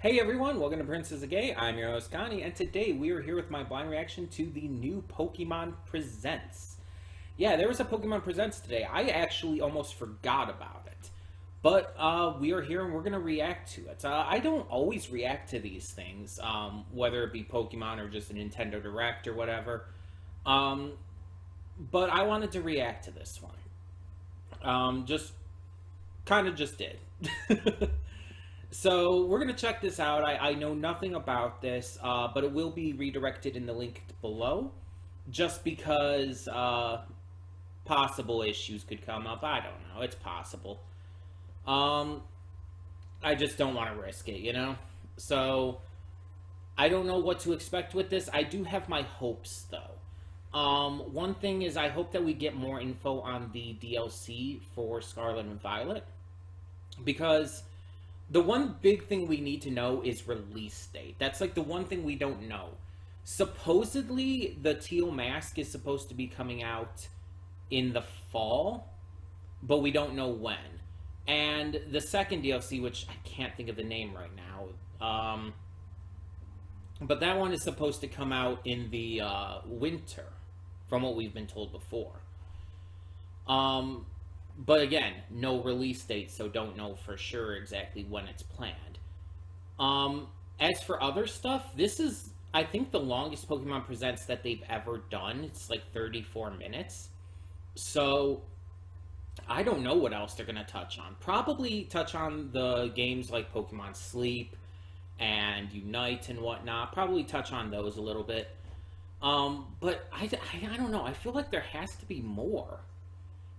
Hey everyone, welcome to Princess of Gay. I'm your host Connie, and today we are here with my blind reaction to the new Pokemon Presents. Yeah, there was a Pokemon Presents today. I actually almost forgot about it. But we are here and we're going to react to it. I don't always react to these things, whether it be Pokemon or just a Nintendo Direct or whatever. Um, but I wanted to react to this one. Just kind of just did. So we're gonna check this out. I know nothing about this, but it will be redirected in the link below, just because possible issues could come up. I don't know. It's possible. Um, I just don't want to risk it. So I don't know what to expect with this. I do have my hopes though. One thing is I hope that we get more info on the DLC for Scarlet and Violet, because the one big thing we need to know is release date. That's like the one thing we don't know. Supposedly, the Teal Mask is supposed to be coming out in the fall, but we don't know when. And the second DLC, which I can't think of the name right now, but that one is supposed to come out in the winter, from what we've been told before. But again, no release date, so don't know for sure exactly when it's planned. As for other stuff, this is, I think, the longest Pokemon Presents that they've ever done. It's like 34 minutes. So, I don't know what else they're going to touch on. Probably touch on the games like Pokemon Sleep and Unite and whatnot. Probably touch on those a little bit. But I don't know. I feel like there has to be more,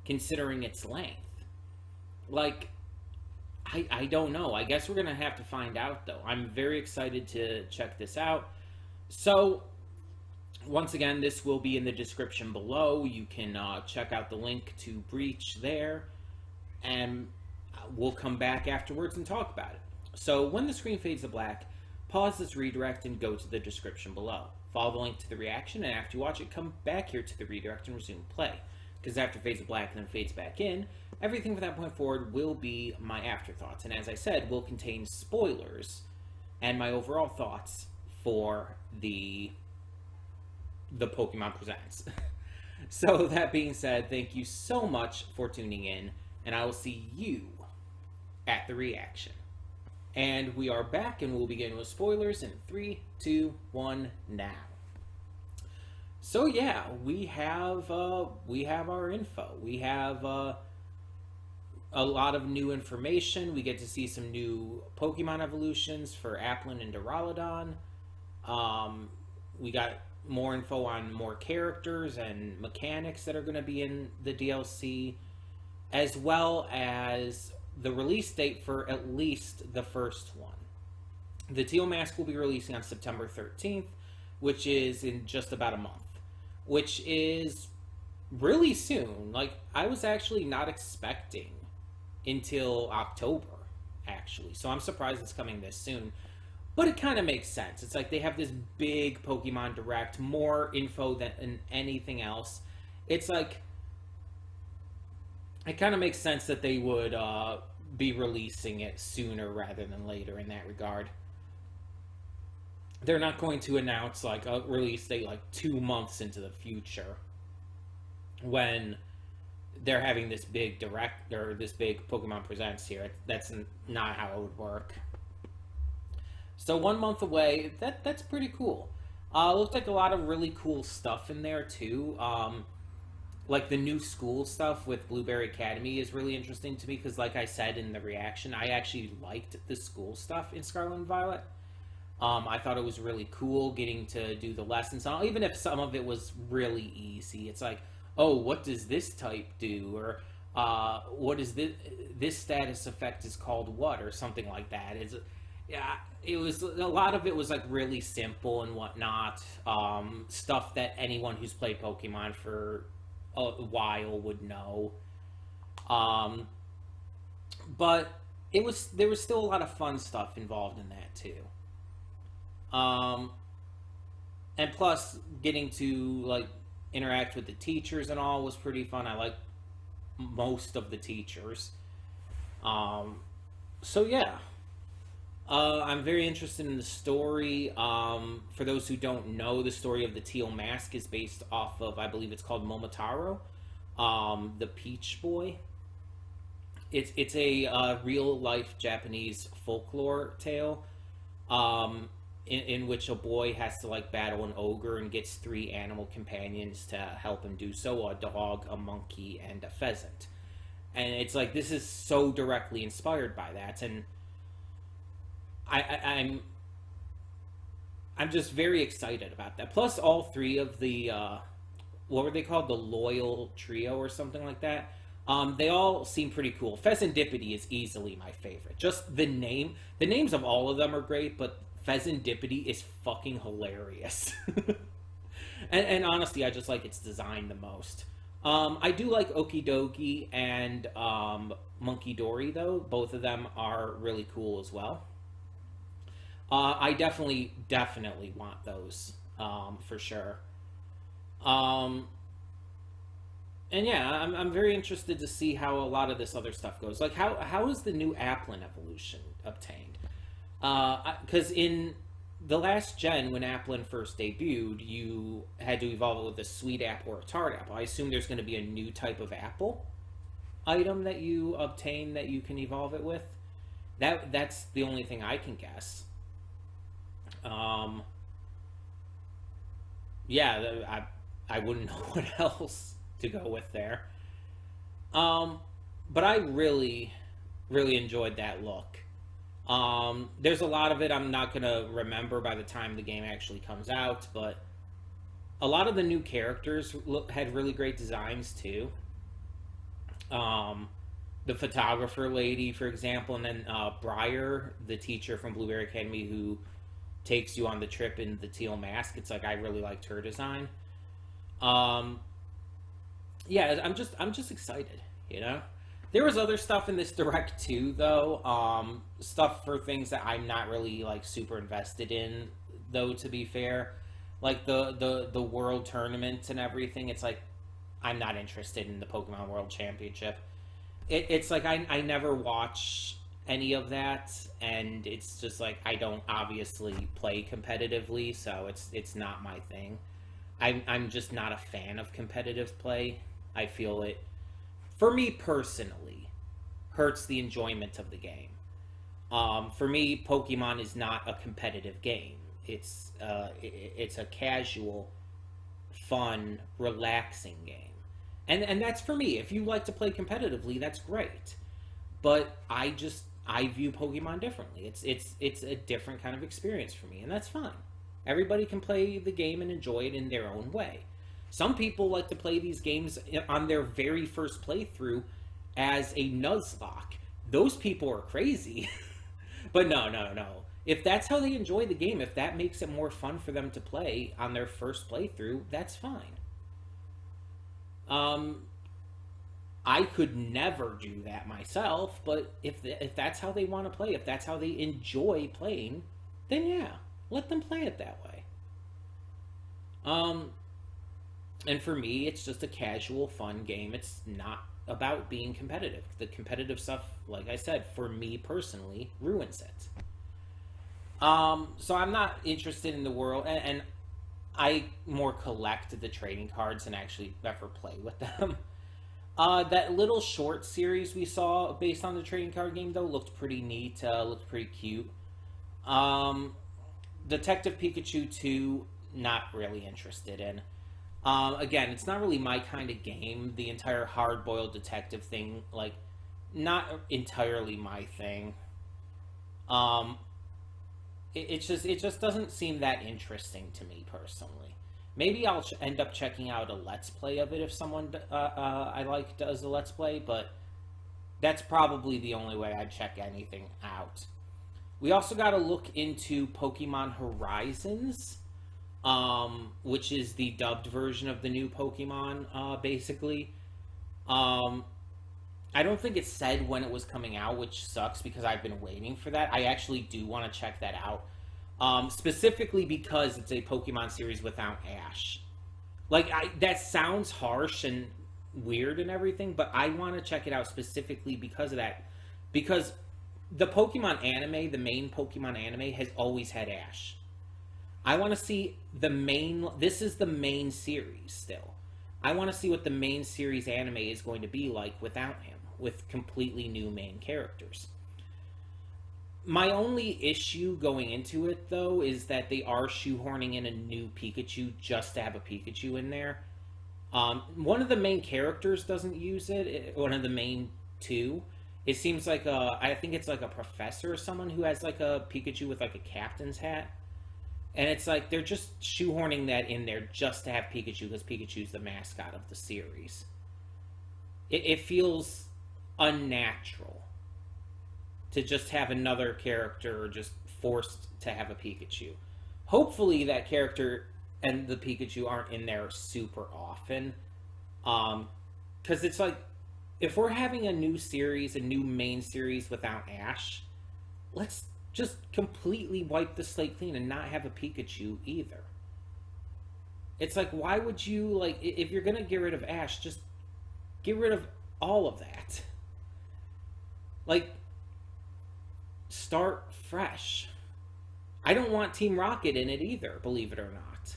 considering its length. Like, I don't know. I guess we're going to have to find out, though. I'm very excited to check this out. So, once again, this will be in the description below. You can check out the link to Breach there, and we'll come back afterwards and talk about it. So, when the screen fades to black, pause this redirect and go to the description below. Follow the link to the reaction, and after you watch it, come back here to the redirect and resume play. Because after it fades to black and then fades back in, everything from that point forward will be my afterthoughts. And as I said, will contain spoilers and my overall thoughts for the Pokemon Presents. So that being said, thank you so much for tuning in, and I will see you at the reaction. And we are back, and we'll begin with spoilers in 3, 2, 1, now. So yeah, we have our info. We have a lot of new information. We get to see some new Pokemon evolutions for Applin and Duraludon. We got more info on more characters and mechanics that are going to be in the DLC, as well as the release date for at least the first one. The Teal Mask will be releasing on September 13th, which is in just about a month, which is really soon. Like, I was actually not expecting until October, actually. So I'm surprised it's coming this soon. But it kind of makes sense. It's like they have this big Pokemon Direct, more info than anything else. It's like, it kind of makes sense that they would be releasing it sooner rather than later in that regard. They're not going to announce like a release date like 2 months into the future when they're having this big direct or this big Pokemon Presents here. That's not how it would work. So 1 month away, that's pretty cool. Looks like a lot of really cool stuff in there too. Like the new school stuff with Blueberry Academy is really interesting to me because, like I said in the reaction, I actually liked the school stuff in Scarlet and Violet. I thought it was really cool getting to do the lessons, even if some of it was really easy. It's like, oh, what does this type do? Or what is this status effect is called what? Or something like that. Yeah, it was, a lot of it was like really simple and whatnot. Stuff that anyone who's played Pokemon for a while would know. But there was still a lot of fun stuff involved in that too. And plus getting to like interact with the teachers and all was pretty fun. I like most of the teachers. So yeah. I'm very interested in the story. For those who don't know, the story of the Teal Mask is based off of, I believe it's called Momotaro, the Peach Boy. It's a real life Japanese folklore tale, in which a boy has to like battle an ogre and gets three animal companions to help him do so: a dog, a monkey, and a pheasant. And it's like this is so directly inspired by that, and I'm just very excited about that. Plus, all three of the what were they called? The Loyal Trio or something like that. They all seem pretty cool. Pheasantipity is easily my favorite. Just the name, the names of all of them are great, but Pheasantipity is fucking hilarious. And honestly, I just like its design the most. I do like Okie Dokie and Monkey Dory though. Both of them are really cool as well. I definitely want those for sure. Um, and yeah, I'm very interested to see how a lot of this other stuff goes. Like how is the new Applin evolution obtained? Because in the last gen, when Applin first debuted, you had to evolve it with a sweet apple or a tart apple. I assume there's going to be a new type of apple item that you obtain that you can evolve it with. That's the only thing I can guess. Um, yeah, I wouldn't know what else to go with there. Um, but I really enjoyed that look. There's a lot of it I'm not gonna remember by the time the game actually comes out, but a lot of the new characters had really great designs too. Um, the photographer lady, for example, and then Briar, the teacher from Blueberry Academy, who takes you on the trip in the teal mask. It's like I really liked her design. Um, yeah, I'm just excited. You know, there was other stuff in this direct too, though. Stuff for things that I'm not really like super invested in, though. To be fair, like the world tournament and everything, it's like I'm not interested in the Pokemon World Championship. It's like I never watch any of that, and it's just like I don't obviously play competitively, so it's not my thing. I'm just not a fan of competitive play. I feel it, for me personally, hurts the enjoyment of the game. For me, Pokemon is not a competitive game. It's a casual, fun, relaxing game, and that's for me. If you like to play competitively, that's great. But I view Pokemon differently. It's a different kind of experience for me, and that's fine. Everybody can play the game and enjoy it in their own way. Some people like to play these games on their very first playthrough as a Nuzlocke. Those people are crazy. But no. If that's how they enjoy the game, if that makes it more fun for them to play on their first playthrough, that's fine. Um, I could never do that myself, but if that's how they want to play, if that's how they enjoy playing, then yeah, let them play it that way. Um, and for me, it's just a casual, fun game. It's not about being competitive. The competitive stuff, like I said, for me personally, ruins it. So I'm not interested in the world, and I more collect the trading cards and actually ever play with them. That little short series we saw based on the trading card game, though, looked pretty neat. Looked pretty cute. Um, Detective Pikachu 2, not really interested in. Again, it's not really my kind of game. The entire hard-boiled detective thing, like, not entirely my thing. Um, it just doesn't seem that interesting to me personally. Maybe I'll end up checking out a let's play of it if someone I like does a let's play, but that's probably the only way I'd check anything out. We also got to look into Pokemon Horizons, which is the dubbed version of the new Pokemon, basically. Um, I don't think it said when it was coming out, which sucks because I've been waiting for that. I actually do want to check that out. Specifically because it's a Pokemon series without Ash. Like, that sounds harsh and weird and everything, but I want to check it out specifically because of that. Because the Pokemon anime, the main Pokemon anime, has always had Ash. I want to see the main. This is the main series still. I want to see what the main series anime is going to be like without him, with completely new main characters. My only issue going into it, though, is that they are shoehorning in a new Pikachu just to have a Pikachu in there. One of the main characters doesn't use it. One of the main two. It seems like I think it's like a professor or someone who has like a Pikachu with like a captain's hat. And it's like they're just shoehorning that in there just to have Pikachu because Pikachu's the mascot of the series. It feels unnatural to just have another character just forced to have a Pikachu. Hopefully that character and the Pikachu aren't in there super often. Because it's like, if we're having a new series, a new main series without Ash, let's just completely wipe the slate clean and not have a Pikachu either. It's like, why would you, like, if you're gonna get rid of Ash, just get rid of all of that. Like, start fresh. I don't want Team Rocket in it either, believe it or not.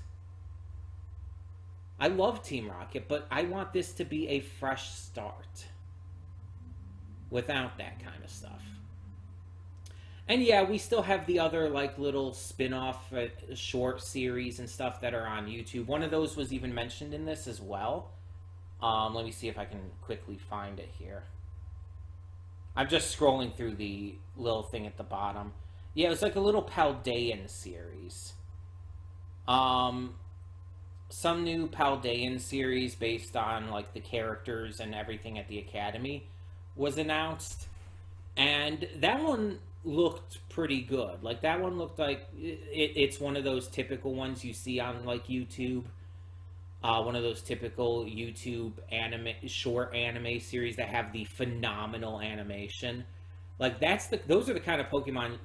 I love Team Rocket, but I want this to be a fresh start without that kind of stuff. And yeah, we still have the other like little spin-off short series and stuff that are on YouTube. One of those was even mentioned in this as well. Let me see if I can quickly find it here. I'm just scrolling through the little thing at the bottom. Yeah, it was like a little Paldean series. Some new Paldean series based on like the characters and everything at the Academy was announced. And that one looked pretty good. Like that one looked like it's one of those typical ones you see on like YouTube. One of those typical YouTube short anime series that have the phenomenal animation. Like those are the kind of Pokemon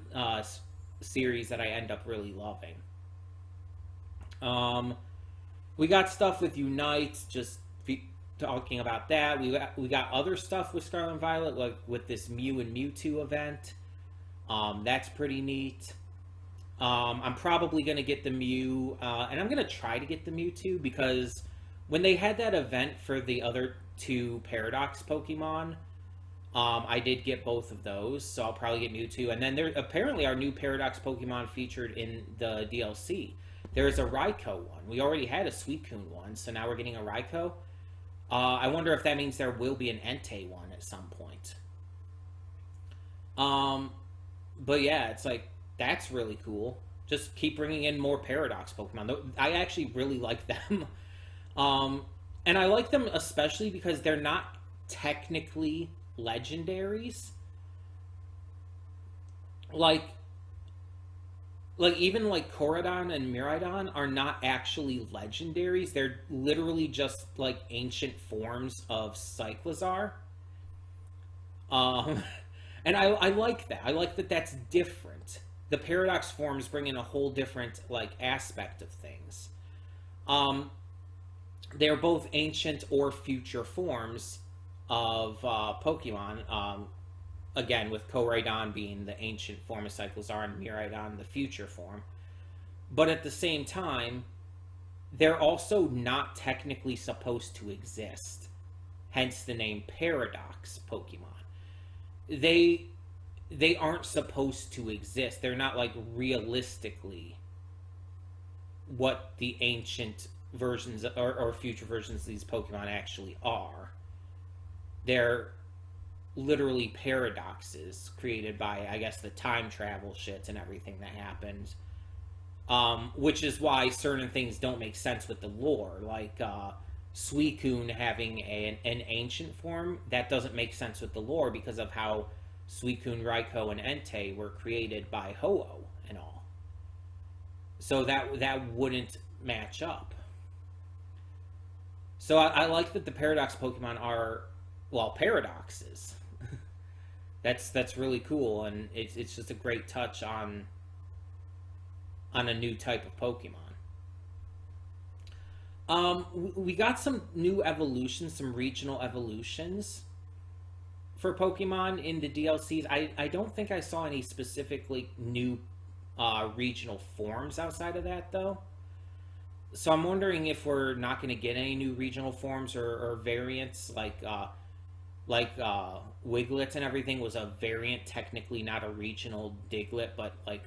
series that I end up really loving. We got stuff with Unite, just talking about that. We got other stuff with Scarlet and Violet, like with this Mew and Mewtwo event. That's pretty neat. I'm probably going to get the Mew, and I'm going to try to get the Mewtwo, because when they had that event for the other two Paradox Pokemon, I did get both of those, so I'll probably get Mewtwo. And then there apparently are new Paradox Pokemon featured in the DLC. There's a Raikou one. We already had a Suicune one, so now we're getting a Raikou. I wonder if that means there will be an Entei one at some point. But yeah, it's like, that's really cool. Just keep bringing in more Paradox Pokemon. I actually really like them. And I like them especially because they're not technically legendaries. Like even like Koradon and Miraidon are not actually legendaries. They're literally just like ancient forms of Cyclizar. And I like that. I like that that's different. The Paradox forms bring in a whole different like aspect of things. They're both ancient or future forms of Pokemon. Again, with Koraidon being the ancient form of Cyclizar and Miraidon the future form. But at the same time, they're also not technically supposed to exist. Hence the name Paradox Pokemon. They aren't supposed to exist. They're not like realistically what the ancient versions or future versions of these Pokemon actually are. They're literally paradoxes created by, I guess, the time travel shit and everything that happened. Which is why certain things don't make sense with the lore. Like Suicune having an ancient form, that doesn't make sense with the lore because of how Suicune, Raikou, and Entei were created by Ho-Oh and all. So that wouldn't match up. So I like that the Paradox Pokemon are, well, paradoxes. That's really cool, and it's just a great touch on a new type of Pokemon. We got some new evolutions, some regional evolutions for Pokemon in the DLCs. I don't think I saw any specifically new regional forms outside of that, though. So I'm wondering if we're not going to get any new regional forms or variants like Wiglet and everything was a variant, technically not a regional Diglett, but like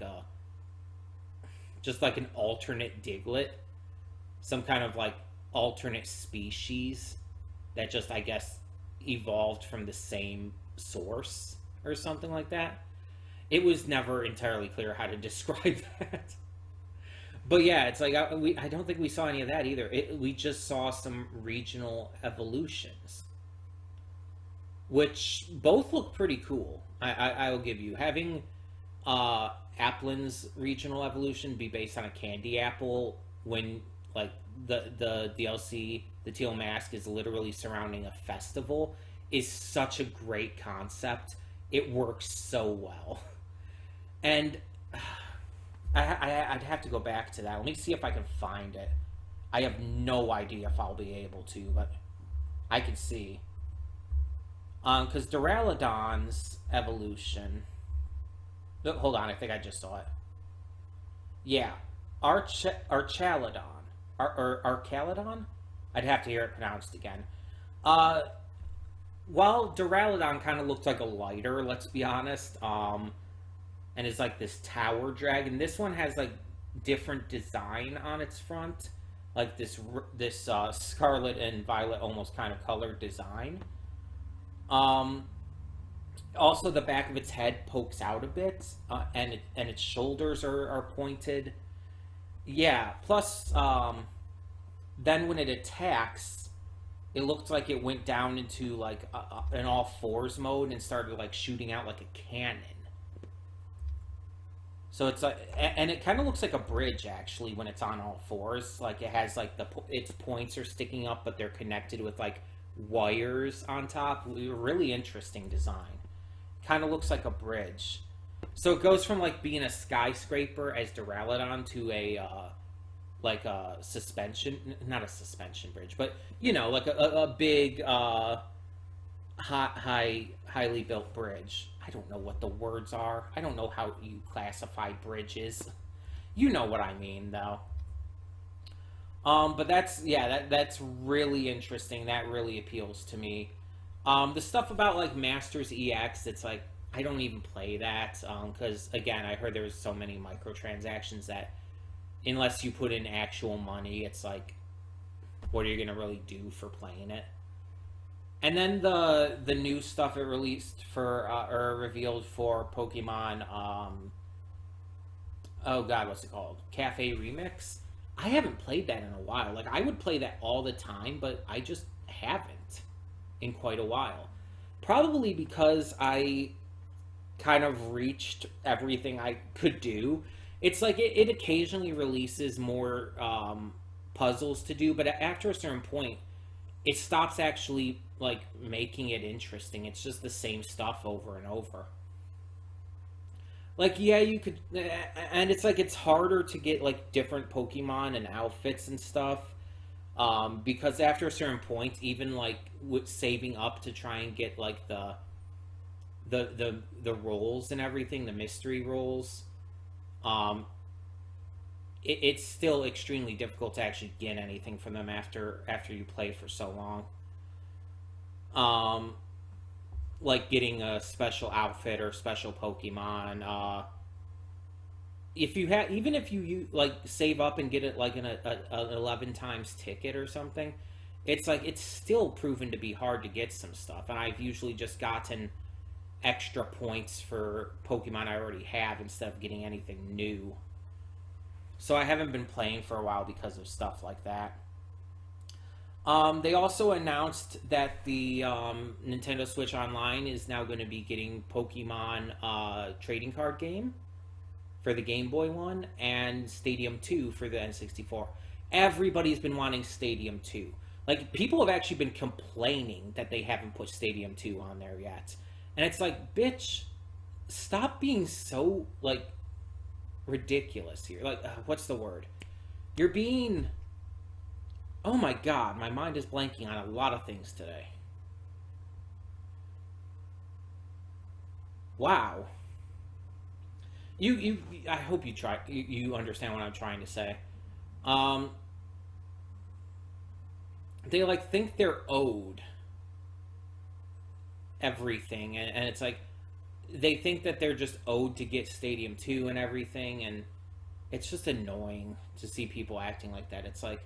just like an alternate Diglett, some kind of like alternate species that just, I guess, evolved from the same source or something like that. It was never entirely clear how to describe that. But yeah, it's like I don't think we saw any of that either. We just saw some regional evolutions, which both look pretty cool. I will give you having Applin's regional evolution be based on a candy apple when like the DLC, the Teal Mask is literally surrounding a festival, is such a great concept. It works so well, and I'd have to go back to that. Let me see if I can find it. I have no idea if I'll be able to, but I can see. Because Duraludon's evolution. Oh, hold on, I think I just saw it. Yeah, Archaludon. Archaludon? I'd have to hear it pronounced again. Uh, while Duraludon kind of looks like a lighter, let's be honest, and is like this tower dragon, this one has like different design on its front, like this scarlet and violet almost kind of colored design. Um, Also, the back of its head pokes out a bit, and its shoulders are pointed. Yeah. Plus, then when it attacks, it looked like it went down into like an all fours mode and started like shooting out like a cannon. So it's like, and it kind of looks like a bridge actually when it's on all fours. Like it has like its points are sticking up, but they're connected with like wires on top. Really interesting design. Kind of looks like a bridge. So it goes from like being a skyscraper as Duraludon to a like a suspension, not a suspension bridge, but you know, like a big highly built bridge. I don't know what the words are. I don't know how you classify bridges. You know what I mean, though. But that's really interesting. That really appeals to me. The stuff about like Masters EX, it's like I don't even play that because again, I heard there's so many microtransactions that unless you put in actual money, it's like, what are you gonna really do for playing it? And then the new stuff it released for or revealed for Pokemon. Oh God, what's it called? Cafe Remix. I haven't played that in a while. Like I would play that all the time, but I just haven't in quite a while. Probably because I kind of reached everything I could do. It's like it occasionally releases more puzzles to do, but after a certain point, it stops actually like making it interesting. It's just the same stuff over and over. Like yeah, you could, and it's like it's harder to get like different Pokemon and outfits and stuff because after a certain point, even like with saving up to try and get like the rolls and everything, the mystery rolls, um, it's still extremely difficult to actually get anything from them after you play for so long. Um, like getting a special outfit or special Pokemon. If you have, even if like save up and get it like an 11 times ticket or something, it's like it's still proven to be hard to get some stuff. And I've usually just gotten extra points for Pokemon I already have instead of getting anything new. So I haven't been playing for a while because of stuff like that. They also announced that the Nintendo Switch Online is now going to be getting Pokemon trading card game for the Game Boy one and Stadium 2 for the N64. Everybody's been wanting Stadium 2. Like, people have actually been complaining that they haven't put Stadium 2 on there yet. And it's like, bitch, stop being so, like, ridiculous here. Like, what's the word? You're being... Oh my god, my mind is blanking on a lot of things today. Wow. You I hope you understand what I'm trying to say. Um, they like think they're owed everything, and it's like they think that they're just owed to get Stadium 2 and everything, and it's just annoying to see people acting like that. It's like,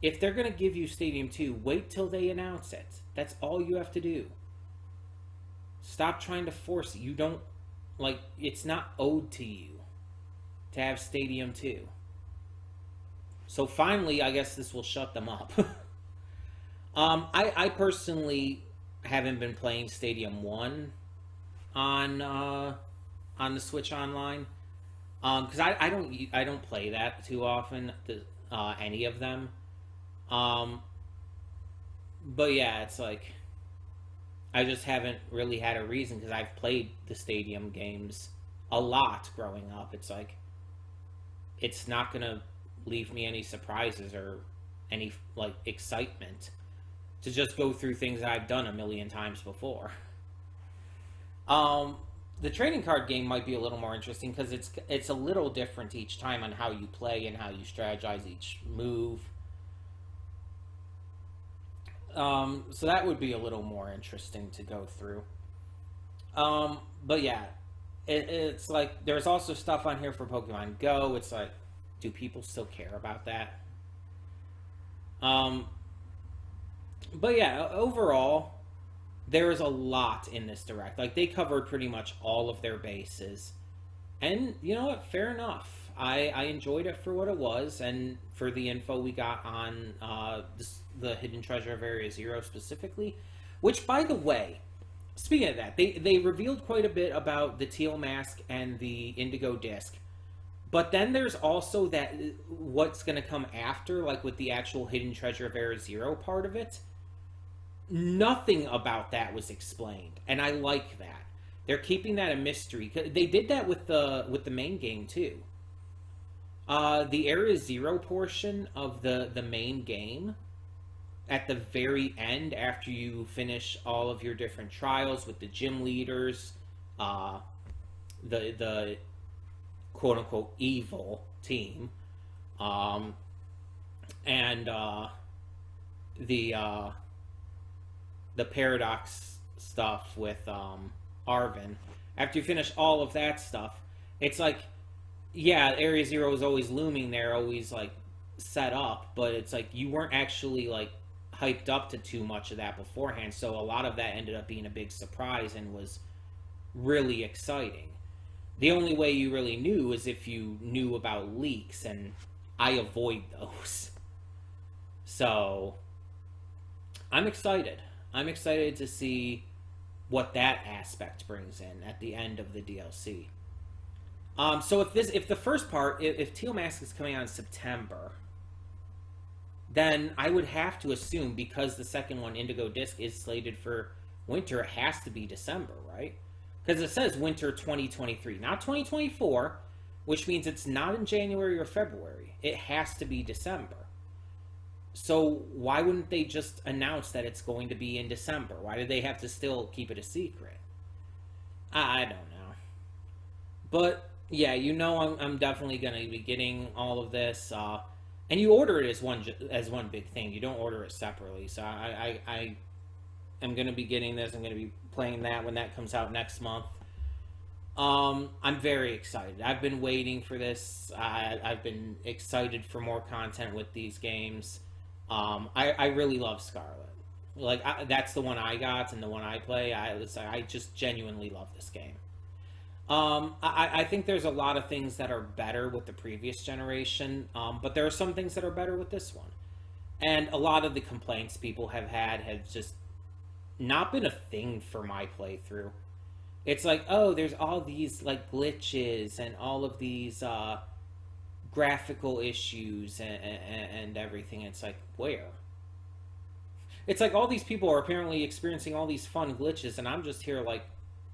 if they're going to give you Stadium 2, wait till they announce it. That's all you have to do. Stop trying to force it. You don't, like, it's not owed to you to have Stadium 2. So finally, I guess this will shut them up. I personally haven't been playing Stadium 1 on the Switch Online. Because I don't play that too often, any of them. Um, but yeah, it's like I just haven't really had a reason because I've played the Stadium games a lot growing up. It's like it's not gonna leave me any surprises or any like excitement to just go through things that I've done a million times before. Um, the trading card game might be a little more interesting because it's a little different each time on how you play and how you strategize each move. So that would be a little more interesting to go through. But yeah, it's like there's also stuff on here for Pokemon Go. It's like, do people still care about that? Um, but yeah, overall, there is a lot in this direct. Like they covered pretty much all of their bases, and you know what? Fair enough. I enjoyed it for what it was, and for the info we got on the Hidden Treasure of Area Zero specifically. Which, by the way, speaking of that, they revealed quite a bit about the Teal Mask and the Indigo Disc. But then there's also that what's going to come after, like with the actual Hidden Treasure of Area Zero part of it. Nothing about that was explained, and I like that. They're keeping that a mystery. They did that with the main game too. The Area Zero portion of the main game, at the very end, after you finish all of your different trials with the gym leaders, the quote unquote evil team, and the paradox stuff with Arvin. After you finish all of that stuff, it's like, yeah, Area Zero is always looming there, always like set up, but it's like you weren't actually like hyped up to too much of that beforehand, so a lot of that ended up being a big surprise and was really exciting. The only way you really knew is if you knew about leaks, and I avoid those. So I'm excited. I'm excited to see what that aspect brings in at the end of the DLC. So if the first part, if Teal Mask is coming out in September, then I would have to assume, because the second one, Indigo Disc, is slated for winter, it has to be December, right? Because it says winter 2023, not 2024, which means it's not in January or February. It has to be December. So why wouldn't they just announce that it's going to be in December? Why do they have to still keep it a secret? I don't know. But yeah, you know, I'm definitely going to be getting all of this. And you order it as one big thing. You don't order it separately. So I am going to be getting this. I'm going to be playing that when that comes out next month. I'm very excited. I've been waiting for this. I've been excited for more content with these games. I really love Scarlet. Like that's the one I got and the one I play. I just genuinely love this game. I think there's a lot of things that are better with the previous generation, but there are some things that are better with this one. And a lot of the complaints people have had have just not been a thing for my playthrough. It's like, oh, there's all these like glitches and all of these graphical issues and everything. It's like, where? It's like all these people are apparently experiencing all these fun glitches, and I'm just here like,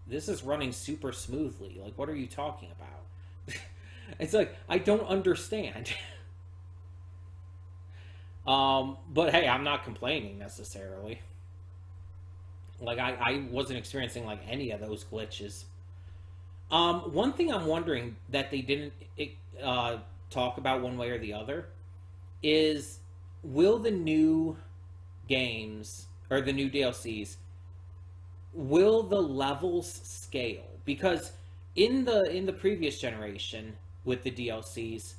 this is running super smoothly. Like, what are you talking about? It's like, I don't understand. But hey, I'm not complaining necessarily. Like, I wasn't experiencing like any of those glitches. One thing I'm wondering that they didn't uh, talk about one way or the other is, will the new games or the new DLCs, will the levels scale? Because in the previous generation with the DLCs,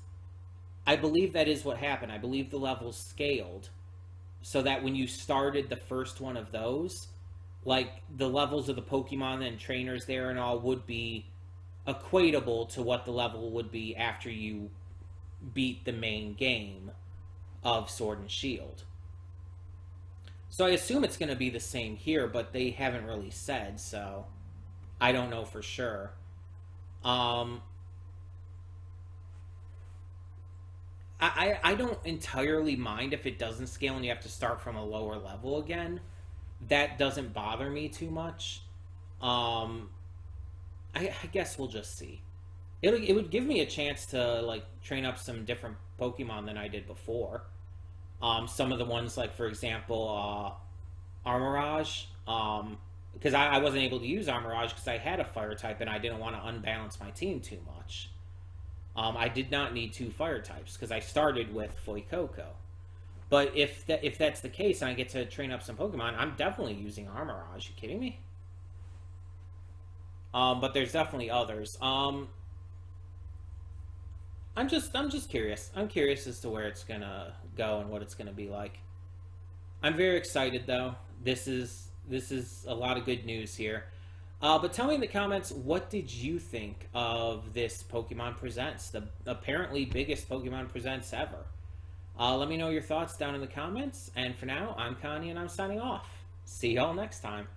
I believe that is what happened. I believe the levels scaled so that when you started the first one of those, like the levels of the Pokemon and trainers there and all would be equatable to what the level would be after you beat the main game of Sword and Shield. So I assume it's going to be the same here, but they haven't really said, so I don't know for sure. Um, I don't entirely mind if it doesn't scale and you have to start from a lower level again. That doesn't bother me too much. Um, I guess we'll just see. It would give me a chance to like train up some different Pokemon than I did before. Some of the ones like for example, Armorage. Because I wasn't able to use Armorage because I had a fire type and I didn't want to unbalance my team too much. I did not need two fire types because I started with Fuecoco. But if that's the case and I get to train up some Pokemon, I'm definitely using Armorage. You kidding me? But there's definitely others. I'm just curious. I'm curious as to where it's gonna go and what it's gonna be like. I'm very excited though. This is a lot of good news here. But tell me in the comments, what did you think of this Pokemon Presents, the apparently biggest Pokemon Presents ever? Let me know your thoughts down in the comments. And for now, I'm Connie and I'm signing off. See y'all next time.